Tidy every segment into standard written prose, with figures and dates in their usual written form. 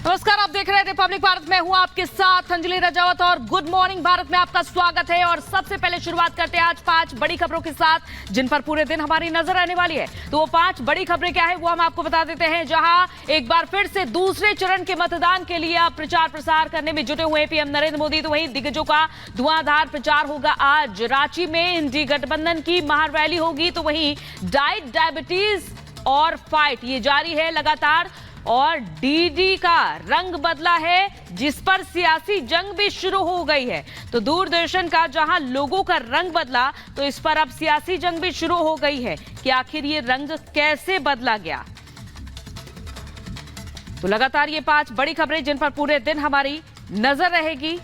नमस्कार, आप देख रहे हैं रिपब्लिक भारत में हूं आपके साथ अंजलि रजावत और गुड मॉर्निंग भारत में आपका स्वागत है। और सबसे पहले शुरुआत करते हैं आज 5 बड़ी खबरों के साथ जिन पर पूरे दिन हमारी नजर रहने वाली है। तो वो 5 बड़ी खबरें क्या है वो हम आपको बता देते हैं। जहां एक बार फिर से दूसरे चरण के मतदान के लिए आप प्रचार प्रसार करने में जुटे हुए पीएम नरेंद्र मोदी, तो वहीं दिग्गजों का धुआंधार प्रचार होगा। आज रांची में इंडी गठबंधन की महारैली होगी, तो वहीं डाइट, डायबिटीज और फाइट ये जारी है लगातार। और डीडी का रंग बदला है, जिस पर सियासी जंग भी शुरू हो गई है। तो दूरदर्शन का जहां लोगों का रंग बदला, तो इस पर अब सियासी जंग भी शुरू हो गई है कि आखिर ये रंग कैसे बदला गया। तो लगातार ये 5 बड़ी खबरें जिन पर पूरे दिन हमारी नजर रहेगी।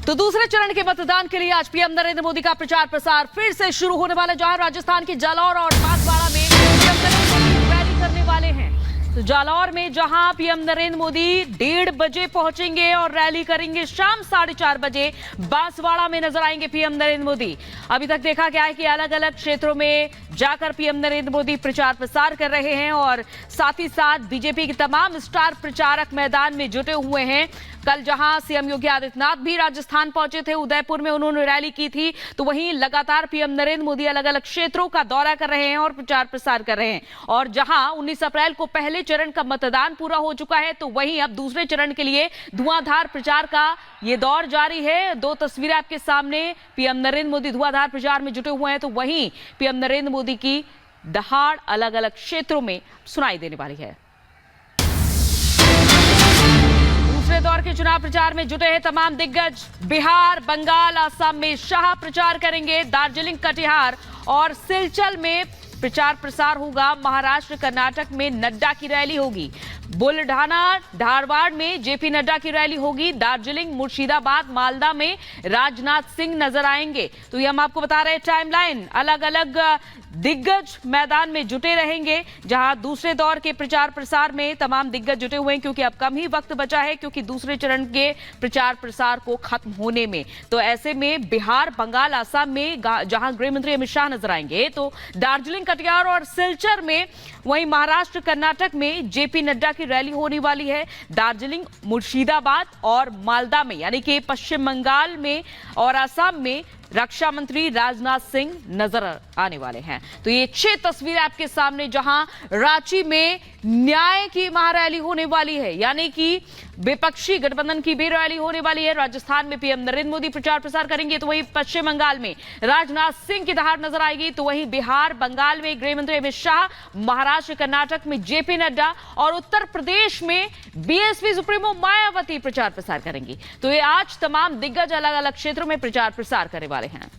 तो दूसरे चरण के मतदान के लिए आज पीएम नरेंद्र मोदी का प्रचार प्रसार फिर से शुरू होने वाला, जहां राजस्थान की जालौर और बांसवाड़ा में पीएम नरेंद्र मोदी रैली करने वाले हैं। तो जालौर में जहां पीएम नरेंद्र मोदी 1:30 बजे पहुंचेंगे और रैली करेंगे, शाम 4:30 बजे बांसवाड़ा में नजर आएंगे पीएम नरेंद्र मोदी। अभी तक देखा गया है कि अलग अलग क्षेत्रों में जाकर पीएम नरेंद्र मोदी प्रचार प्रसार कर रहे हैं और साथ ही साथ बीजेपी के तमाम स्टार प्रचारक मैदान में जुटे हुए हैं। कल जहां सीएम योगी आदित्यनाथ भी राजस्थान पहुंचे थे, उदयपुर में उन्होंने रैली की थी, तो वहीं लगातार पीएम नरेंद्र मोदी अलग अलग क्षेत्रों का दौरा कर रहे हैं और प्रचार प्रसार कर रहे हैं। और जहां 19 अप्रैल को पहले चरण का मतदान पूरा हो चुका है, तो वहीं अब दूसरे चरण के लिए धुआंधार प्रचार का ये दौर जारी है। 2 तस्वीरें आपके सामने, पीएम नरेंद्र मोदी धुआंधार प्रचार में जुटे हुए हैं, तो वहीं पीएम नरेंद्र मोदी की दहाड़ अलग अलग क्षेत्रों में सुनाई देने वाली है। दूसरे दौर के चुनाव प्रचार में जुटे हैं तमाम दिग्गज। बिहार, बंगाल, असम में शाह प्रचार करेंगे। दार्जिलिंग, कटिहार और सिलचर में प्रचार प्रसार होगा। महाराष्ट्र, कर्नाटक में नड्डा की रैली होगी। बुलढाना, धारवाड़ में जेपी नड्डा की रैली होगी। दार्जिलिंग, मुर्शिदाबाद, मालदा में राजनाथ सिंह नजर आएंगे। तो ये हम आपको बता रहे हैं टाइमलाइन। अलग अलग दिग्गज मैदान में जुटे रहेंगे, जहां दूसरे दौर के प्रचार प्रसार में तमाम दिग्गज जुटे हुए हैं, क्योंकि अब कम ही वक्त बचा है, क्योंकि दूसरे चरण के प्रचार प्रसार को खत्म होने में। तो ऐसे में बिहार, बंगाल, असम में जहां गृह मंत्री अमित शाह नजर आएंगे, तो दार्जिलिंग, कटिहार और सिलचर में, वहीं महाराष्ट्र, कर्नाटक में जेपी नड्डा की रैली होने वाली है। दार्जिलिंग, मुर्शिदाबाद और मालदा में, यानी कि पश्चिम बंगाल में और असम में रक्षा मंत्री राजनाथ सिंह नजर आने वाले हैं। तो ये 6 तस्वीरें आपके सामने, जहां रांची में न्याय की महारैली होने वाली है, यानी कि विपक्षी गठबंधन की भी रैली होने वाली है। राजस्थान में पीएम नरेंद्र मोदी प्रचार प्रसार करेंगे, तो वहीं पश्चिम बंगाल में राजनाथ सिंह की दहाड़ नजर आएगी। तो वहीं बिहार, बंगाल में गृह मंत्री अमित शाह, महाराष्ट्र, कर्नाटक में जेपी नड्डा और उत्तर प्रदेश में बीएसपी सुप्रीमो मायावती प्रचार प्रसार करेंगी। तो ये आज तमाम दिग्गज अलग अलग क्षेत्रों में प्रचार प्रसार करने वाले हैं।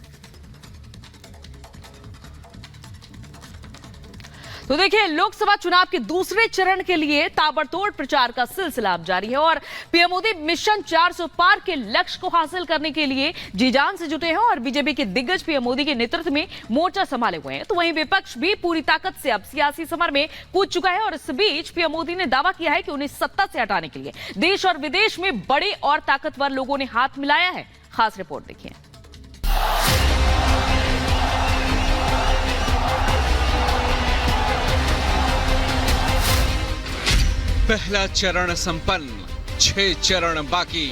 तो देखिए, लोकसभा चुनाव के दूसरे चरण के लिए ताबड़तोड़ प्रचार का सिलसिला अब जारी है और पीएम मोदी मिशन 400 पार के लक्ष्य को हासिल करने के लिए जी जान से जुटे हैं और बीजेपी के दिग्गज पीएम मोदी के नेतृत्व में मोर्चा संभाले हुए हैं। तो वहीं विपक्ष भी पूरी ताकत से अब सियासी समर में कूद चुका है और इस बीच पीएम मोदी ने दावा किया है कि उन्हें सत्ता से हटाने के लिए देश और विदेश में बड़े और ताकतवर लोगों ने हाथ मिलाया है। खास रिपोर्ट देखिए। पहला चरण संपन्न, 6 चरण बाकी।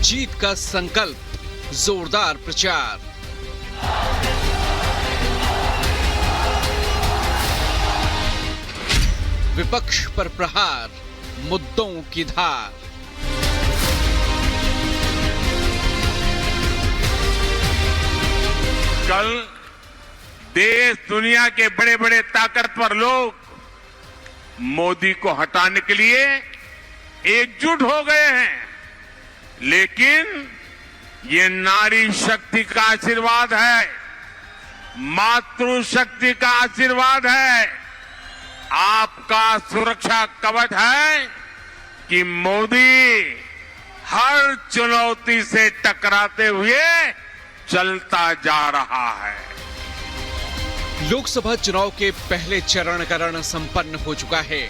जीत का संकल्प, जोरदार प्रचार। विपक्ष पर प्रहार, मुद्दों की धार। कल देश दुनिया के बड़े बड़े ताकतवर लोग मोदी को हटाने के लिए एकजुट हो गए हैं, लेकिन ये नारी शक्ति का आशीर्वाद है, मातृशक्ति का आशीर्वाद है, आपका सुरक्षा कवच है कि मोदी हर चुनौती से टकराते हुए चलता जा रहा है। लोकसभा चुनाव के पहले चरण का रण संपन्न हो चुका है।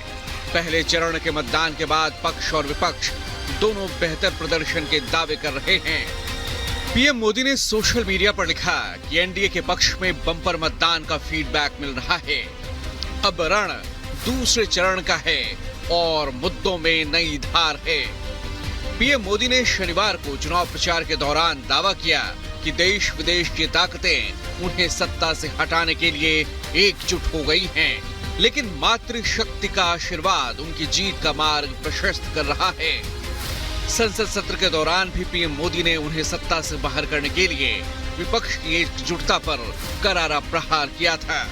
पहले चरण के मतदान के बाद पक्ष और विपक्ष दोनों बेहतर प्रदर्शन के दावे कर रहे हैं। पीएम मोदी ने सोशल मीडिया पर लिखा कि एनडीए के पक्ष में बम्पर मतदान का फीडबैक मिल रहा है। अब रण दूसरे चरण का है और मुद्दों में नई धार है। पीएम मोदी ने शनिवार को चुनाव प्रचार के दौरान दावा किया कि देश विदेश की ताकतें उन्हें सत्ता से हटाने के लिए एकजुट हो गई हैं, लेकिन मातृशक्ति का आशीर्वाद उनकी जीत का मार्ग प्रशस्त कर रहा है। संसद सत्र के दौरान भी पीएम मोदी ने उन्हें सत्ता से बाहर करने के लिए विपक्ष की एकजुटता पर करारा प्रहार किया था।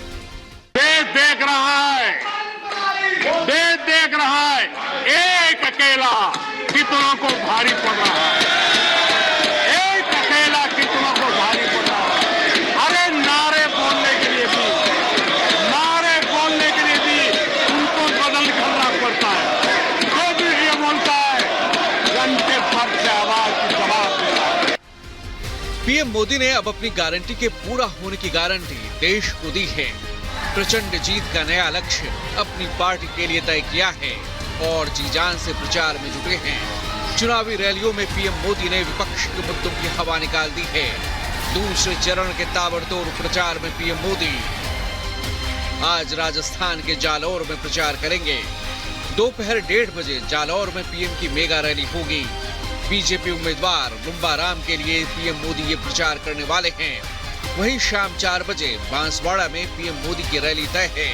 देश देख रहा है, देश देख रहा है, एक अकेला कितनों को भारी पड़ रहा है, एक अकेला कितनों को भारी पड़ रहा है। अरे नारे बोलने के लिए भी उनको बदल करना पड़ता है। जो भी ये बोलता है घंटे फट से आवाज की जवाब देता है। पीएम मोदी ने अब अपनी गारंटी के पूरा होने की गारंटी देश को दी है। प्रचंड जीत का नया लक्ष्य अपनी पार्टी के लिए तय किया है और जी जान से प्रचार में जुटे हैं। चुनावी रैलियों में पीएम मोदी ने विपक्ष के मुद्दों की हवा निकाल दी है। दूसरे चरण के ताबड़तोड़ प्रचार में पीएम मोदी आज राजस्थान के जालौर में प्रचार करेंगे। दोपहर 1:30 बजे जालौर में पीएम की मेगा रैली होगी। बीजेपी उम्मीदवार लुम्बा राम के लिए पीएम मोदी ये प्रचार करने वाले हैं। वहीं शाम 4 बजे बांसवाड़ा में पीएम मोदी की रैली तय है।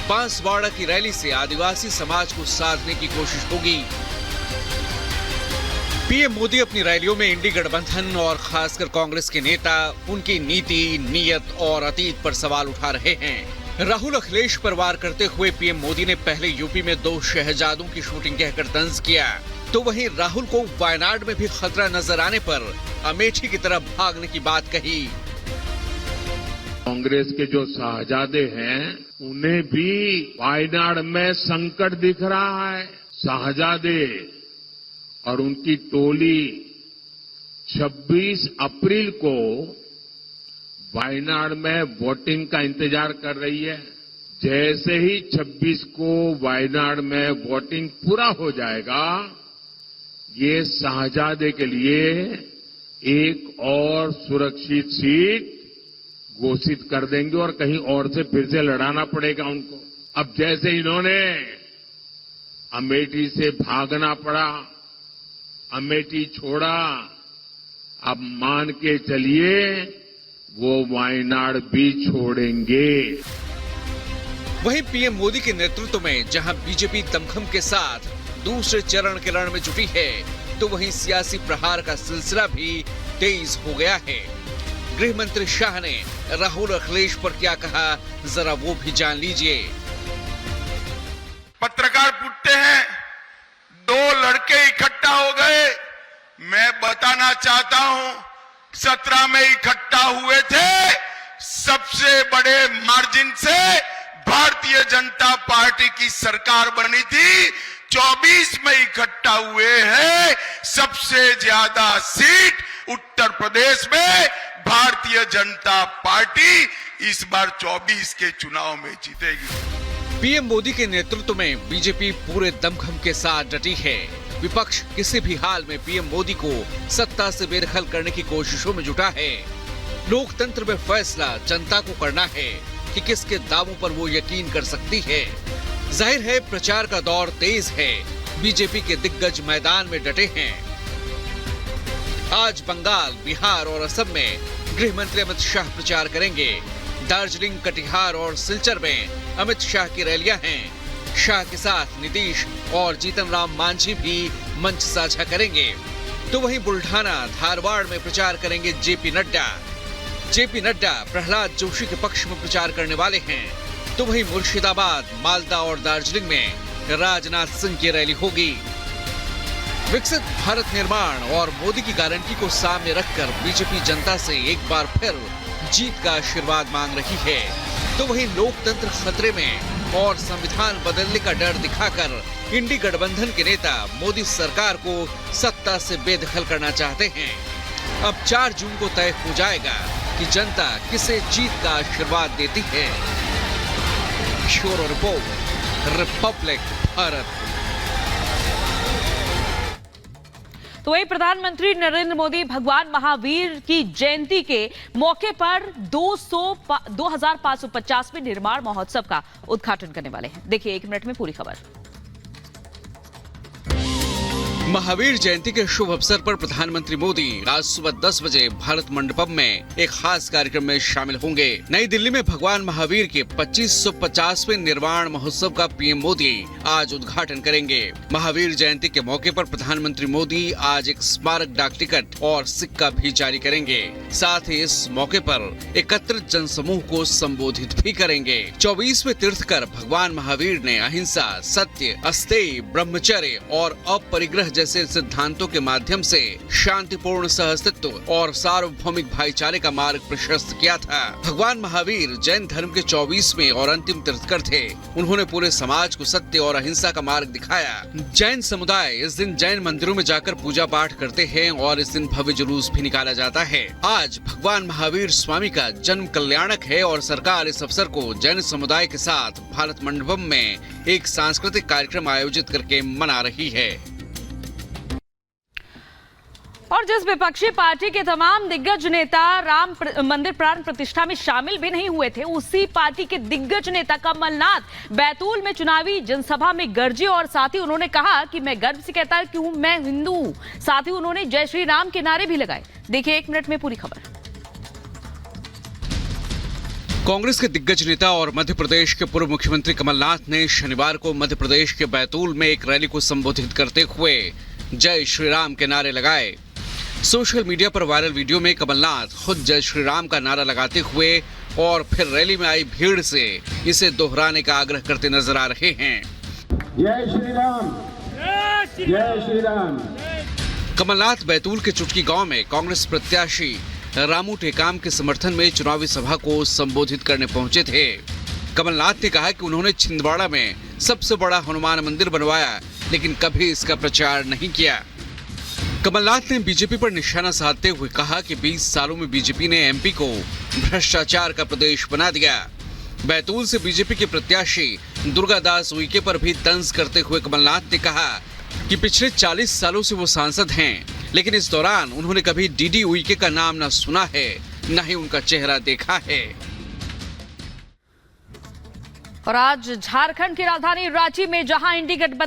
बांसवाड़ा की रैली से आदिवासी समाज को साधने की कोशिश होगी। पीएम मोदी अपनी रैलियों में इंडी गठबंधन और खासकर कांग्रेस के नेता उनकी नीति, नीयत और अतीत पर सवाल उठा रहे हैं। राहुल अखिलेश पर वार करते हुए पीएम मोदी ने पहले यूपी में 2 शहजादों की शूटिंग कहकर तंज किया, तो वहीं राहुल को वायनाड में भी खतरा नजर आने पर अमेठी की तरफ भागने की बात कही। कांग्रेस के जो शाहजादे हैं उन्हें भी वायनाड में संकट दिख रहा है। शाहजादे और उनकी टोली 26 अप्रैल को वायनाड में वोटिंग का इंतजार कर रही है। जैसे ही 26 को वायनाड में वोटिंग पूरा हो जाएगा, ये शाहजादे के लिए एक और सुरक्षित सीट घोषित कर देंगे और कहीं और से फिर से लड़ाना पड़ेगा उनको। अब जैसे इन्होंने अमेठी से भागना पड़ा, अमेठी छोड़ा, अब मान के चलिए वो वायनाड भी छोड़ेंगे। वहीं पीएम मोदी के नेतृत्व में जहां बीजेपी दमखम के साथ दूसरे चरण के रण में जुटी है, तो वहीं सियासी प्रहार का सिलसिला भी तेज हो गया है। गृह मंत्री शाह ने राहुल अखिलेश पर क्या कहा, जरा वो भी जान लीजिए। पत्रकार पूछते हैं 2 लड़के इकट्ठा हो गए, मैं बताना चाहता हूं 17 में इकट्ठा हुए थे, सबसे बड़े मार्जिन से भारतीय जनता पार्टी की सरकार बनी थी। 24 में इकट्ठा हुए हैं, सबसे ज्यादा सीट उत्तर प्रदेश में भारतीय जनता पार्टी इस बार 24 के चुनाव में जीतेगी। पीएम मोदी के नेतृत्व में बीजेपी पूरे दमखम के साथ डटी है। विपक्ष किसी भी हाल में पीएम मोदी को सत्ता से बेदखल करने की कोशिशों में जुटा है। लोकतंत्र में फैसला जनता को करना है कि किसके दावों पर वो यकीन कर सकती है। जाहिर है प्रचार का दौर तेज है। बीजेपी के दिग्गज मैदान में डटे हैं। आज बंगाल, बिहार और असम में गृह मंत्री अमित शाह प्रचार करेंगे। दार्जिलिंग, कटिहार और सिलचर में अमित शाह की रैलियां हैं। शाह के साथ नीतीश और जीतन राम मांझी भी मंच साझा करेंगे। तो वहीं बुल्ढाना, धारवाड़ में प्रचार करेंगे जेपी नड्डा। जेपी नड्डा प्रहलाद जोशी के पक्ष में प्रचार करने वाले हैं। तो वहीं मुर्शिदाबाद, मालदा और दार्जिलिंग में राजनाथ सिंह की रैली होगी। विकसित भारत निर्माण और मोदी की गारंटी को सामने रखकर बीजेपी जनता से एक बार फिर जीत का आशीर्वाद मांग रही है। तो वहीं लोकतंत्र खतरे में और संविधान बदलने का डर दिखाकर इंडी गठबंधन के नेता मोदी सरकार को सत्ता से बेदखल करना चाहते हैं। अब 4 जून को तय हो जाएगा कि जनता किसे जीत का आशीर्वाद देती है। Bureau report, Republic Bharat. तो वही प्रधानमंत्री नरेंद्र मोदी भगवान महावीर की जयंती के मौके पर 2550वें निर्माण महोत्सव का उद्घाटन करने वाले हैं। देखिए 1 मिनट में पूरी खबर। महावीर जयंती के शुभ अवसर पर प्रधानमंत्री मोदी आज सुबह 10 बजे भारत मंडपम में एक खास कार्यक्रम में शामिल होंगे। नई दिल्ली में भगवान महावीर के 2550वें निर्वाण महोत्सव का पीएम मोदी आज उद्घाटन करेंगे। महावीर जयंती के मौके पर प्रधानमंत्री मोदी आज एक स्मारक डाक टिकट और सिक्का भी जारी करेंगे। साथ ही इस मौके पर एकत्रित जनसमूह को संबोधित भी करेंगे। 24वें तीर्थकर भगवान महावीर ने अहिंसा, सत्य, अस्तेय, ब्रह्मचर्य और अपरिग्रह जैसे सिद्धांतों के माध्यम से शांतिपूर्ण सहअस्तित्व और सार्वभौमिक भाईचारे का मार्ग प्रशस्त किया था। भगवान महावीर जैन धर्म के 24वें और अंतिम तीर्थकर थे। उन्होंने पूरे समाज को सत्य और अहिंसा का मार्ग दिखाया। जैन समुदाय इस दिन जैन मंदिरों में जाकर पूजा पाठ करते हैं और इस दिन भव्य जुलूस भी निकाला जाता है। आज भगवान महावीर स्वामी का जन्म कल्याणक है और सरकार इस अवसर को जैन समुदाय के साथ भारत मंडपम में एक सांस्कृतिक कार्यक्रम आयोजित करके मना रही है। और जिस विपक्षी पार्टी के तमाम दिग्गज नेता राम मंदिर प्राण प्रतिष्ठा में शामिल भी नहीं हुए थे, उसी पार्टी के दिग्गज नेता कमलनाथ बैतूल में चुनावी जनसभा में गरजे और साथ ही उन्होंने कहा कि मैं गर्व से कहता हूं कि मैं हिंदू हूं। साथ ही उन्होंने जय श्री राम के नारे भी लगाए। देखिए 1 मिनट में पूरी खबर। कांग्रेस के दिग्गज नेता और मध्य प्रदेश के पूर्व मुख्यमंत्री कमलनाथ ने शनिवार को मध्य प्रदेश के बैतूल में एक रैली को संबोधित करते हुए जय श्री राम के नारे लगाए। सोशल मीडिया पर वायरल वीडियो में कमलनाथ खुद जय श्री राम का नारा लगाते हुए और फिर रैली में आई भीड़ से इसे दोहराने का आग्रह करते नजर आ रहे हैं। जय श्री राम, जय श्री राम। कमलनाथ बैतूल के चुटकी गांव में कांग्रेस प्रत्याशी रामू टेकाम के समर्थन में चुनावी सभा को संबोधित करने पहुंचे थे। कमलनाथ ने कहा कि उन्होंने छिंदवाड़ा में सबसे बड़ा हनुमान मंदिर बनवाया, लेकिन कभी इसका प्रचार नहीं किया। कमलनाथ ने बीजेपी पर निशाना साधते हुए कहा कि 20 सालों में बीजेपी ने एमपी को भ्रष्टाचार का प्रदेश बना दिया। बैतूल से बीजेपी के प्रत्याशी दुर्गादास उइके पर भी तंज करते हुए कमलनाथ ने कहा कि पिछले 40 सालों से वो सांसद हैं, लेकिन इस दौरान उन्होंने कभी डीडी उइके का नाम न सुना है, न ही उनका चेहरा देखा है। और आज झारखंड की राजधानी रांची में जहां इंडी गठबंधन